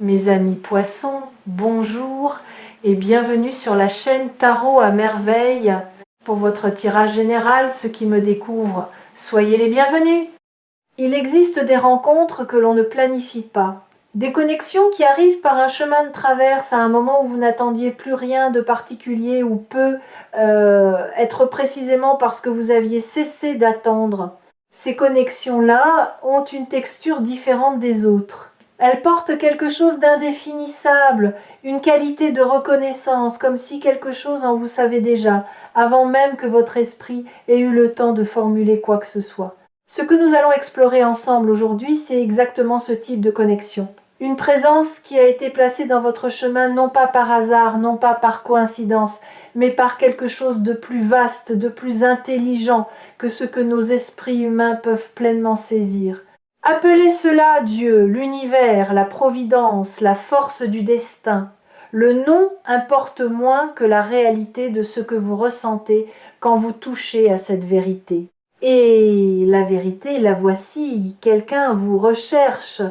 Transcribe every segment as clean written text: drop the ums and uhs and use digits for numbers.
Mes amis poissons, bonjour et bienvenue sur la chaîne Tarot à merveille. Pour votre tirage général, ceux qui me découvrent, soyez les bienvenus. Il existe des rencontres que l'on ne planifie pas, des connexions qui arrivent par un chemin de traverse à un moment où vous n'attendiez plus rien de particulier ou peu, être précisément parce que vous aviez cessé d'attendre. Ces connexions-là ont une texture différente des autres. Elles portent quelque chose d'indéfinissable, une qualité de reconnaissance, comme si quelque chose en vous savez déjà, avant même que votre esprit ait eu le temps de formuler quoi que ce soit. Ce que nous allons explorer ensemble aujourd'hui, c'est exactement ce type de connexion. Une présence qui a été placée dans votre chemin non pas par hasard, non pas par coïncidence, mais par quelque chose de plus vaste, de plus intelligent que ce que nos esprits humains peuvent pleinement saisir. Appelez cela Dieu, l'univers, la providence, la force du destin. Le nom importe moins que la réalité de ce que vous ressentez quand vous touchez à cette vérité. Et la vérité, la voici, quelqu'un vous recherche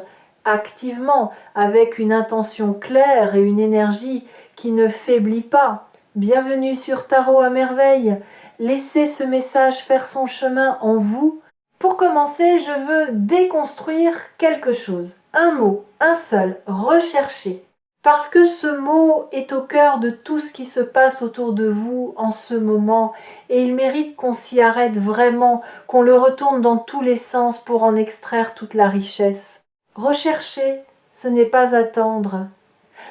activement, avec une intention claire et une énergie qui ne faiblit pas. Bienvenue sur Tarot à merveille. Laissez ce message faire son chemin en vous. Pour commencer, je veux déconstruire quelque chose. Un mot, un seul, rechercher. Parce que ce mot est au cœur de tout ce qui se passe autour de vous en ce moment et il mérite qu'on s'y arrête vraiment, qu'on le retourne dans tous les sens pour en extraire toute la richesse. Rechercher, ce n'est pas attendre.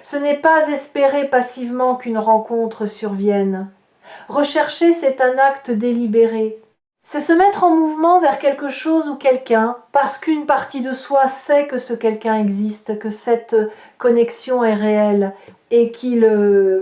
Ce n'est pas espérer passivement qu'une rencontre survienne. Rechercher, c'est un acte délibéré. C'est se mettre en mouvement vers quelque chose ou quelqu'un, parce qu'une partie de soi sait que ce quelqu'un existe, que cette connexion est réelle, et qu'il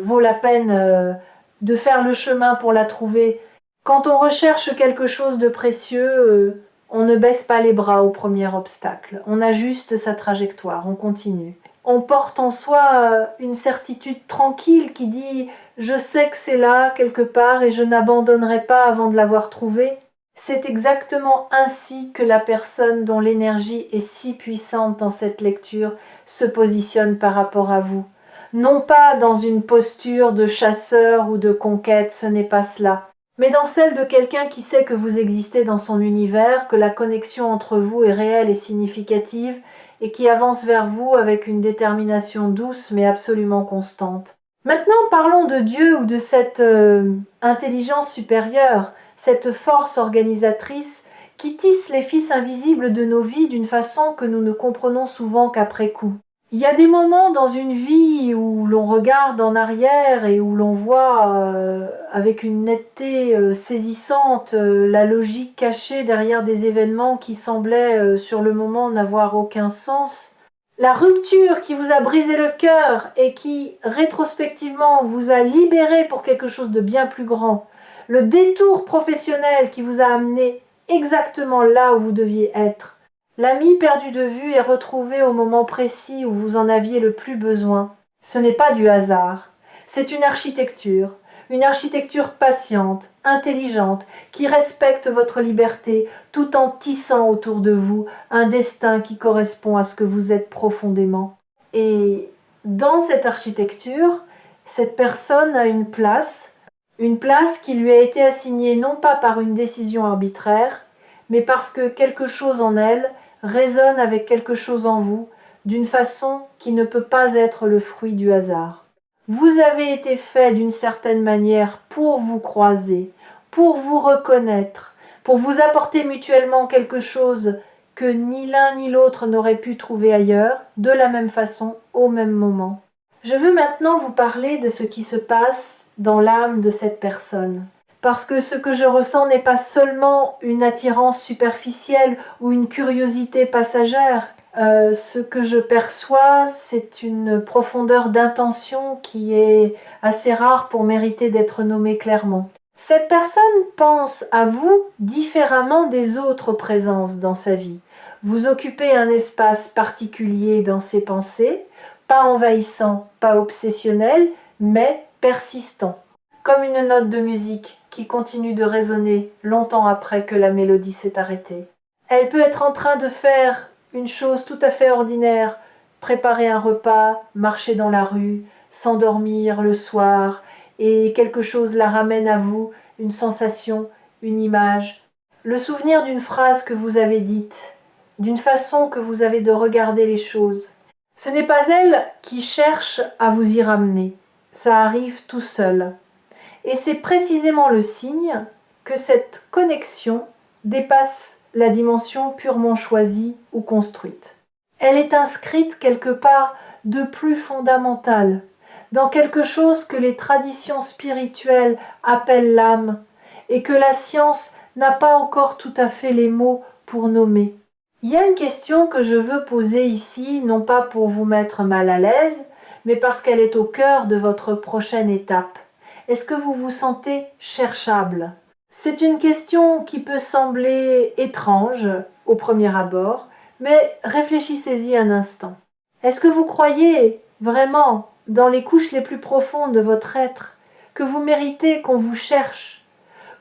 vaut la peine de faire le chemin pour la trouver. Quand on recherche quelque chose de précieux, on ne baisse pas les bras au premier obstacle. On ajuste sa trajectoire, on continue. On porte en soi une certitude tranquille qui dit « je sais que c'est là, quelque part, et je n'abandonnerai pas avant de l'avoir trouvé ». C'est exactement ainsi que la personne dont l'énergie est si puissante dans cette lecture se positionne par rapport à vous. Non pas dans une posture de chasseur ou de conquête, ce n'est pas cela, mais dans celle de quelqu'un qui sait que vous existez dans son univers, que la connexion entre vous est réelle et significative, et qui avance vers vous avec une détermination douce mais absolument constante. Maintenant, parlons de Dieu ou de cette intelligence supérieure, cette force organisatrice qui tisse les fils invisibles de nos vies d'une façon que nous ne comprenons souvent qu'après coup. Il y a des moments dans une vie où l'on regarde en arrière et où l'on voit avec une netteté saisissante la logique cachée derrière des événements qui semblaient sur le moment n'avoir aucun sens. La rupture qui vous a brisé le cœur et qui rétrospectivement vous a libéré pour quelque chose de bien plus grand. Le détour professionnel qui vous a amené exactement là où vous deviez être. L'ami perdu de vue est retrouvé au moment précis où vous en aviez le plus besoin. Ce n'est pas du hasard, c'est une architecture patiente, intelligente, qui respecte votre liberté tout en tissant autour de vous un destin qui correspond à ce que vous êtes profondément. Et dans cette architecture, cette personne a une place qui lui a été assignée non pas par une décision arbitraire, mais parce que quelque chose en elle résonne avec quelque chose en vous, d'une façon qui ne peut pas être le fruit du hasard. Vous avez été fait d'une certaine manière pour vous croiser, pour vous reconnaître, pour vous apporter mutuellement quelque chose que ni l'un ni l'autre n'aurait pu trouver ailleurs, de la même façon, au même moment. Je veux maintenant vous parler de ce qui se passe dans l'âme de cette personne. Parce que ce que je ressens n'est pas seulement une attirance superficielle ou une curiosité passagère. Ce que je perçois, c'est une profondeur d'intention qui est assez rare pour mériter d'être nommée clairement. Cette personne pense à vous différemment des autres présences dans sa vie. Vous occupez un espace particulier dans ses pensées, pas envahissant, pas obsessionnel, mais persistant. Comme une note de musique qui continue de résonner longtemps après que la mélodie s'est arrêtée. Elle peut être en train de faire une chose tout à fait ordinaire, préparer un repas, marcher dans la rue, s'endormir le soir, et quelque chose la ramène à vous, une sensation, une image, le souvenir d'une phrase que vous avez dite, d'une façon que vous avez de regarder les choses. Ce n'est pas elle qui cherche à vous y ramener, ça arrive tout seul. Et c'est précisément le signe que cette connexion dépasse la dimension purement choisie ou construite. Elle est inscrite quelque part de plus fondamental, dans quelque chose que les traditions spirituelles appellent l'âme, et que la science n'a pas encore tout à fait les mots pour nommer. Il y a une question que je veux poser ici, non pas pour vous mettre mal à l'aise, mais parce qu'elle est au cœur de votre prochaine étape. Est-ce que vous vous sentez cherchable? C'est une question qui peut sembler étrange au premier abord, mais réfléchissez-y un instant. Est-ce que vous croyez vraiment, dans les couches les plus profondes de votre être, que vous méritez qu'on vous cherche,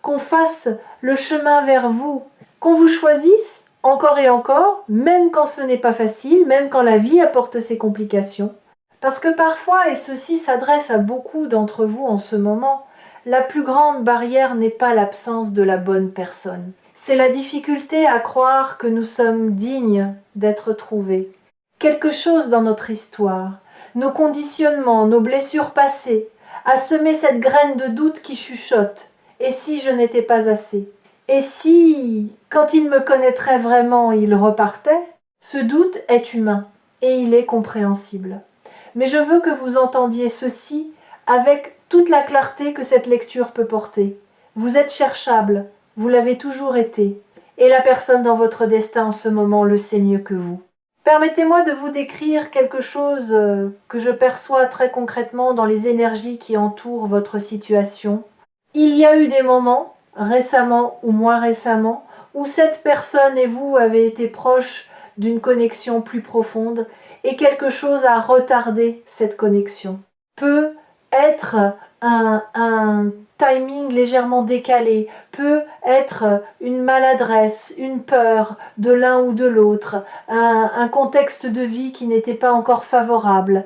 qu'on fasse le chemin vers vous, qu'on vous choisisse encore et encore, même quand ce n'est pas facile, même quand la vie apporte ses complications? Parce que parfois, et ceci s'adresse à beaucoup d'entre vous en ce moment, la plus grande barrière n'est pas l'absence de la bonne personne. C'est la difficulté à croire que nous sommes dignes d'être trouvés. Quelque chose dans notre histoire, nos conditionnements, nos blessures passées, a semé cette graine de doute qui chuchote. Et si je n'étais pas assez? Et si, quand il me connaîtrait vraiment, il repartait? Ce doute est humain et il est compréhensible. Mais je veux que vous entendiez ceci avec toute la clarté que cette lecture peut porter. Vous êtes cherchable, vous l'avez toujours été, et la personne dans votre destin en ce moment le sait mieux que vous. Permettez-moi de vous décrire quelque chose que je perçois très concrètement dans les énergies qui entourent votre situation. Il y a eu des moments, récemment ou moins récemment, où cette personne et vous avez été proches d'une connexion plus profonde, et quelque chose a retardé cette connexion. Peut être un timing légèrement décalé, peut être une maladresse, une peur de l'un ou de l'autre, un contexte de vie qui n'était pas encore favorable,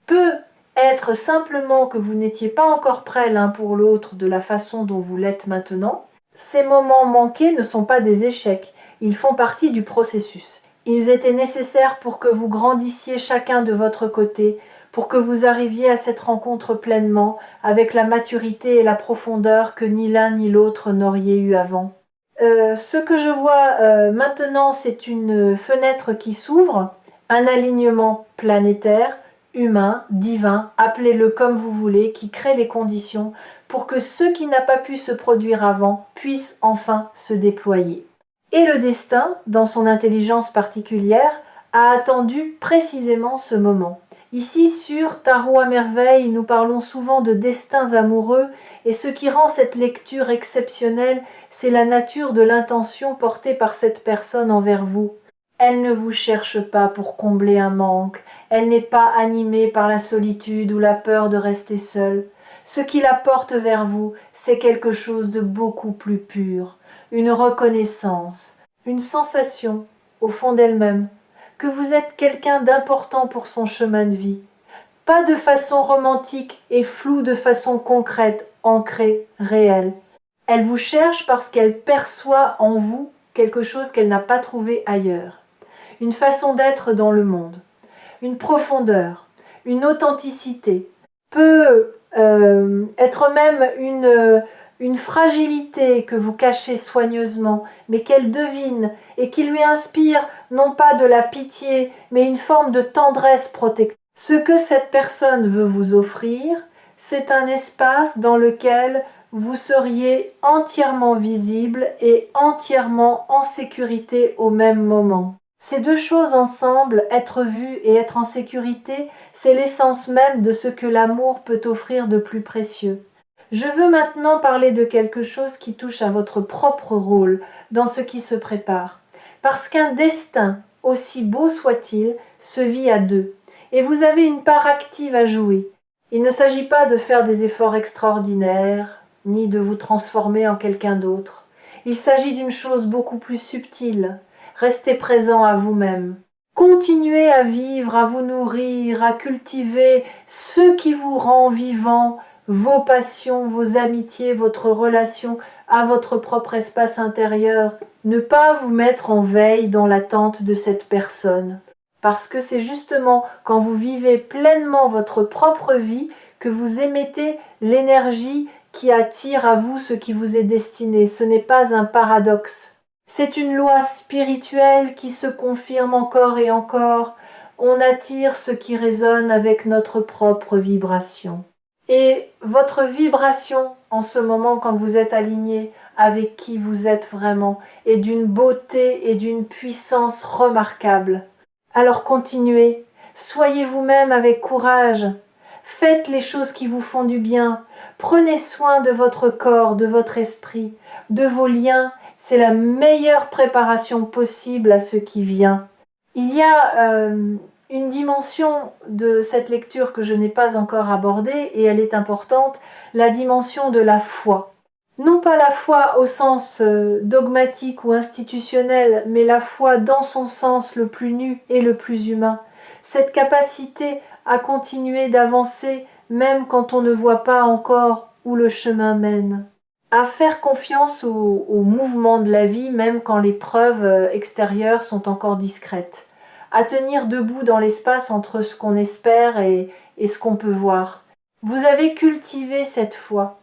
peut être simplement que vous n'étiez pas encore prêts l'un pour l'autre de la façon dont vous l'êtes maintenant. Ces moments manqués ne sont pas des échecs, ils font partie du processus. Ils étaient nécessaires pour que vous grandissiez chacun de votre côté, pour que vous arriviez à cette rencontre pleinement, avec la maturité et la profondeur que ni l'un ni l'autre n'auriez eu avant. Ce que je vois maintenant, c'est une fenêtre qui s'ouvre, un alignement planétaire, humain, divin, appelez-le comme vous voulez, qui crée les conditions pour que ce qui n'a pas pu se produire avant puisse enfin se déployer. Et le destin, dans son intelligence particulière, a attendu précisément ce moment. Ici, sur Tarot à merveille, nous parlons souvent de destins amoureux, et ce qui rend cette lecture exceptionnelle, c'est la nature de l'intention portée par cette personne envers vous. Elle ne vous cherche pas pour combler un manque, elle n'est pas animée par la solitude ou la peur de rester seule. Ce qui la porte vers vous, c'est quelque chose de beaucoup plus pur. Une reconnaissance, une sensation, au fond d'elle-même, que vous êtes quelqu'un d'important pour son chemin de vie. Pas de façon romantique et floue de façon concrète, ancrée, réelle. Elle vous cherche parce qu'elle perçoit en vous quelque chose qu'elle n'a pas trouvé ailleurs. Une façon d'être dans le monde, une profondeur, une authenticité, peut être même une fragilité que vous cachez soigneusement, mais qu'elle devine et qui lui inspire non pas de la pitié, mais une forme de tendresse protectrice. Ce que cette personne veut vous offrir, c'est un espace dans lequel vous seriez entièrement visible et entièrement en sécurité au même moment. Ces deux choses ensemble, être vu et être en sécurité, c'est l'essence même de ce que l'amour peut offrir de plus précieux. Je veux maintenant parler de quelque chose qui touche à votre propre rôle dans ce qui se prépare. Parce qu'un destin, aussi beau soit-il, se vit à deux. Et vous avez une part active à jouer. Il ne s'agit pas de faire des efforts extraordinaires, ni de vous transformer en quelqu'un d'autre. Il s'agit d'une chose beaucoup plus subtile. Restez présent à vous-même. Continuez à vivre, à vous nourrir, à cultiver ce qui vous rend vivant, vos passions, vos amitiés, votre relation à votre propre espace intérieur. Ne pas vous mettre en veille dans l'attente de cette personne. Parce que c'est justement quand vous vivez pleinement votre propre vie que vous émettez l'énergie qui attire à vous ce qui vous est destiné. Ce n'est pas un paradoxe. C'est une loi spirituelle qui se confirme encore et encore. On attire ce qui résonne avec notre propre vibration. Et votre vibration en ce moment, quand vous êtes aligné avec qui vous êtes vraiment, est d'une beauté et d'une puissance remarquables. Alors continuez, soyez vous-même avec courage, faites les choses qui vous font du bien, prenez soin de votre corps, de votre esprit, de vos liens. C'est la meilleure préparation possible à ce qui vient. Il y a une dimension de cette lecture que je n'ai pas encore abordée et elle est importante, la dimension de la foi. Non pas la foi au sens dogmatique ou institutionnel, mais la foi dans son sens le plus nu et le plus humain. Cette capacité à continuer d'avancer même quand on ne voit pas encore où le chemin mène. À faire confiance au mouvement de la vie même quand les preuves extérieures sont encore discrètes. À tenir debout dans l'espace entre ce qu'on espère et ce qu'on peut voir. Vous avez cultivé cette foi.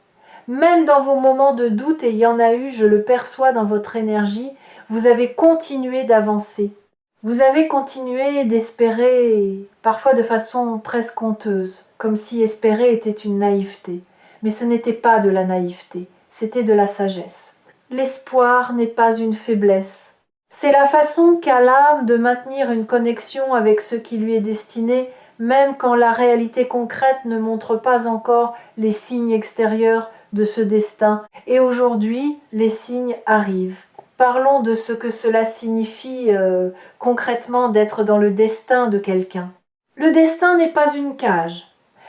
Même dans vos moments de doute, et il y en a eu, je le perçois dans votre énergie, vous avez continué d'avancer. Vous avez continué d'espérer, parfois de façon presque honteuse, comme si espérer était une naïveté. Mais ce n'était pas de la naïveté, c'était de la sagesse. L'espoir n'est pas une faiblesse. C'est la façon qu'a l'âme de maintenir une connexion avec ce qui lui est destiné, même quand la réalité concrète ne montre pas encore les signes extérieurs de ce destin. Et aujourd'hui, les signes arrivent. Parlons de ce que cela signifie concrètement d'être dans le destin de quelqu'un. Le destin n'est pas une cage.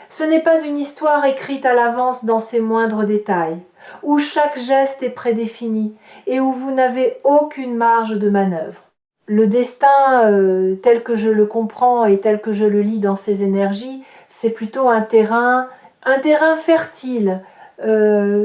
Ce n'est pas une histoire écrite à l'avance dans ses moindres détails, où chaque geste est prédéfini et où vous n'avez aucune marge de manœuvre. Le destin, tel que je le comprends et tel que je le lis dans ces énergies, c'est plutôt un terrain fertile,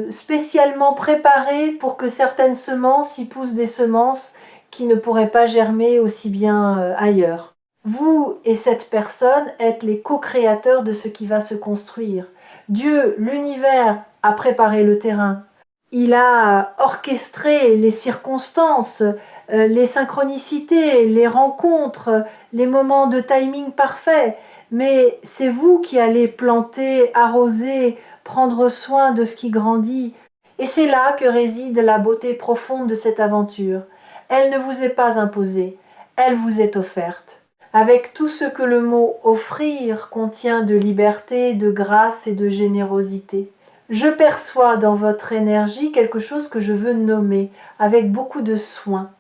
spécialement préparé pour que certaines semences y poussent des semences qui ne pourraient pas germer aussi bien ailleurs. Vous et cette personne êtes les co-créateurs de ce qui va se construire. Dieu, l'univers, a préparé le terrain. Il a orchestré les circonstances, les synchronicités, les rencontres, les moments de timing parfait. Mais c'est vous qui allez planter, arroser, prendre soin de ce qui grandit. Et c'est là que réside la beauté profonde de cette aventure. Elle ne vous est pas imposée, elle vous est offerte. Avec tout ce que le mot « offrir » contient de liberté, de grâce et de générosité. Je perçois dans votre énergie quelque chose que je veux nommer avec beaucoup de soin.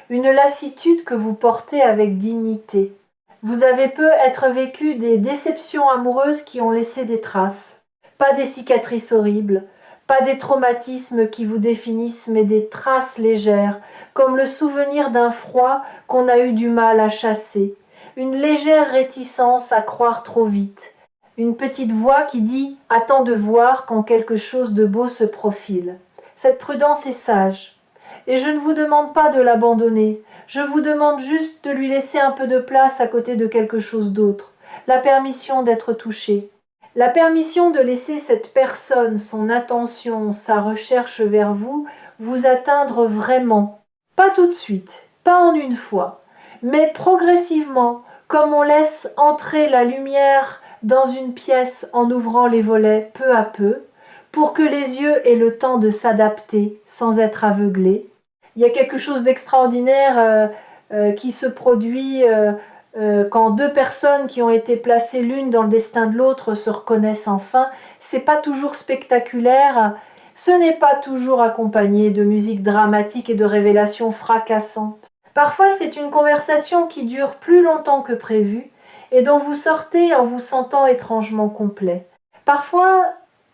Une lassitude que vous portez avec dignité. Vous avez peut-être vécu des déceptions amoureuses qui ont laissé des traces. Pas des cicatrices horribles, pas des traumatismes qui vous définissent, mais des traces légères, comme le souvenir d'un froid qu'on a eu du mal à chasser. Une légère réticence à croire trop vite. Une petite voix qui dit « Attends de voir quand quelque chose de beau se profile ». Cette prudence est sage. Et je ne vous demande pas de l'abandonner. Je vous demande juste de lui laisser un peu de place à côté de quelque chose d'autre. La permission d'être touché. La permission de laisser cette personne, son attention, sa recherche vers vous, vous atteindre vraiment. Pas tout de suite, pas en une fois, mais progressivement, comme on laisse entrer la lumière dans une pièce en ouvrant les volets peu à peu, pour que les yeux aient le temps de s'adapter sans être aveuglés. Il y a quelque chose d'extraordinaire qui se produit quand deux personnes qui ont été placées l'une dans le destin de l'autre se reconnaissent enfin. C'est pas toujours spectaculaire, ce n'est pas toujours accompagné de musique dramatique et de révélations fracassantes. Parfois c'est une conversation qui dure plus longtemps que prévu et dont vous sortez en vous sentant étrangement complet. Parfois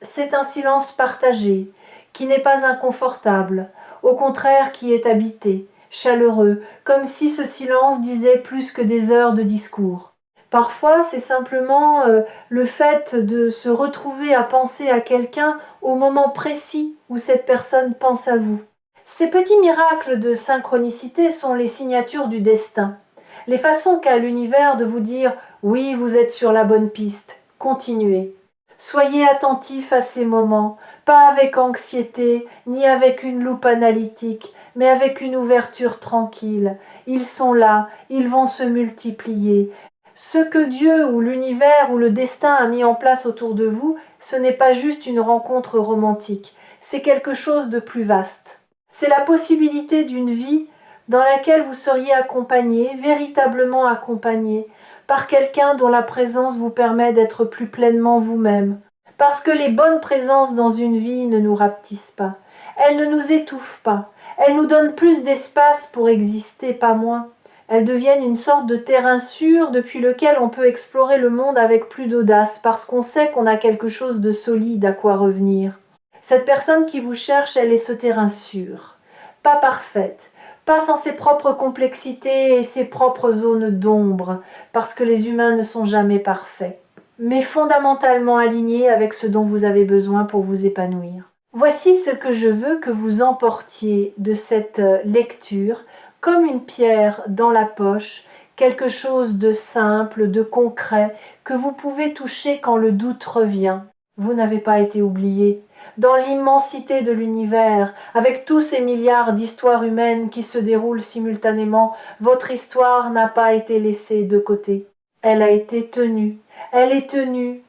c'est un silence partagé, qui n'est pas inconfortable, au contraire qui est habité, chaleureux, comme si ce silence disait plus que des heures de discours. Parfois, c'est simplement le fait de se retrouver à penser à quelqu'un au moment précis où cette personne pense à vous. Ces petits miracles de synchronicité sont les signatures du destin, les façons qu'a l'univers de vous dire « oui, vous êtes sur la bonne piste, continuez ». Soyez attentif à ces moments, pas avec anxiété, ni avec une loupe analytique, mais avec une ouverture tranquille. Ils sont là, ils vont se multiplier. Ce que Dieu ou l'univers ou le destin a mis en place autour de vous, ce n'est pas juste une rencontre romantique, c'est quelque chose de plus vaste. C'est la possibilité d'une vie dans laquelle vous seriez accompagné, véritablement accompagné, par quelqu'un dont la présence vous permet d'être plus pleinement vous-même. Parce que les bonnes présences dans une vie ne nous rapetissent pas, elles ne nous étouffent pas, elles nous donnent plus d'espace pour exister, pas moins. Elles deviennent une sorte de terrain sûr depuis lequel on peut explorer le monde avec plus d'audace, parce qu'on sait qu'on a quelque chose de solide à quoi revenir. Cette personne qui vous cherche, elle est ce terrain sûr, pas parfaite, pas sans ses propres complexités et ses propres zones d'ombre, parce que les humains ne sont jamais parfaits, mais fondamentalement alignés avec ce dont vous avez besoin pour vous épanouir. Voici ce que je veux que vous emportiez de cette lecture, comme une pierre dans la poche, quelque chose de simple, de concret, que vous pouvez toucher quand le doute revient. Vous n'avez pas été oublié. Dans l'immensité de l'univers, avec tous ces milliards d'histoires humaines qui se déroulent simultanément, votre histoire n'a pas été laissée de côté. Elle a été tenue. Elle est tenue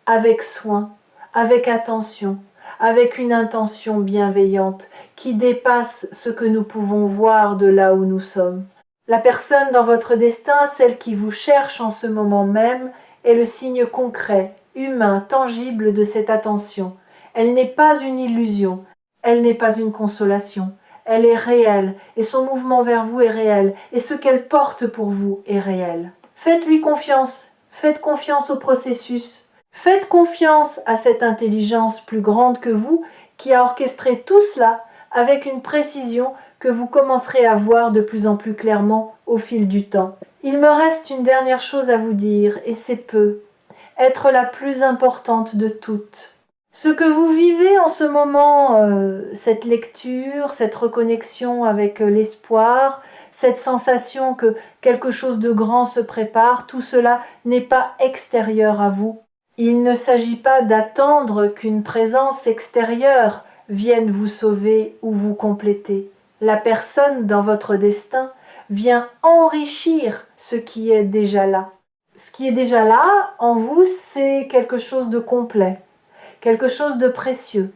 avec soin, avec attention, avec une intention bienveillante qui dépasse ce que nous pouvons voir de là où nous sommes. La personne dans votre destin, celle qui vous cherche en ce moment même, est le signe concret, humain, tangible de cette attention. Elle n'est pas une illusion, elle n'est pas une consolation, elle est réelle, et son mouvement vers vous est réel, et ce qu'elle porte pour vous est réel. Faites-lui confiance, faites confiance au processus, faites confiance à cette intelligence plus grande que vous qui a orchestré tout cela avec une précision que vous commencerez à voir de plus en plus clairement au fil du temps. Il me reste une dernière chose à vous dire, et c'est peu, être la plus importante de toutes. Ce que vous vivez en ce moment, cette lecture, cette reconnexion avec l'espoir, cette sensation que quelque chose de grand se prépare, tout cela n'est pas extérieur à vous. Il ne s'agit pas d'attendre qu'une présence extérieure vienne vous sauver ou vous compléter. La personne dans votre destin vient enrichir ce qui est déjà là. Ce qui est déjà là, en vous, c'est quelque chose de complet, quelque chose de précieux,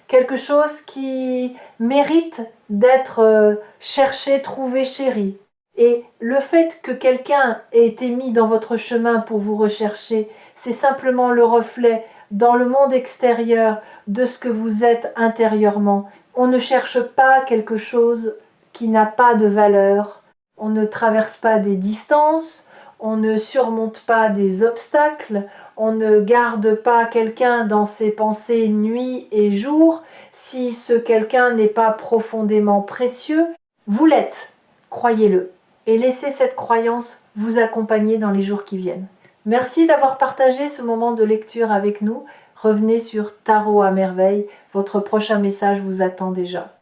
quelque chose qui mérite d'être cherché, trouvé, chéri. Et le fait que quelqu'un ait été mis dans votre chemin pour vous rechercher, c'est simplement le reflet dans le monde extérieur de ce que vous êtes intérieurement. On ne cherche pas quelque chose qui n'a pas de valeur. On ne traverse pas des distances, on ne surmonte pas des obstacles, on ne garde pas quelqu'un dans ses pensées nuit et jour si ce quelqu'un n'est pas profondément précieux. Vous l'êtes, croyez-le, et laissez cette croyance vous accompagner dans les jours qui viennent. Merci d'avoir partagé ce moment de lecture avec nous. Revenez sur Tarot à merveille, votre prochain message vous attend déjà.